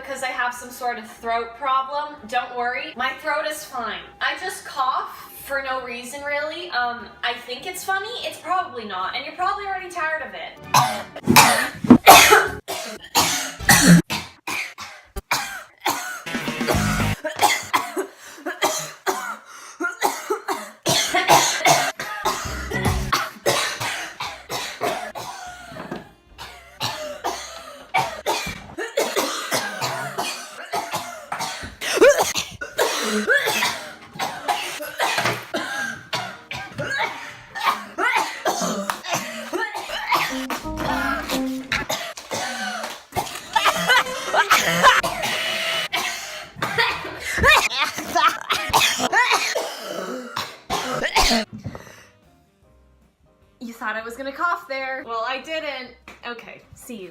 because I have some sort of throat problem. Don't worry, my throat is fine. I just cough for no reason, really. I think it's funny. It's probably not, and you're probably already tired of it. You thought I was gonna cough there. Well, I didn't. Okay,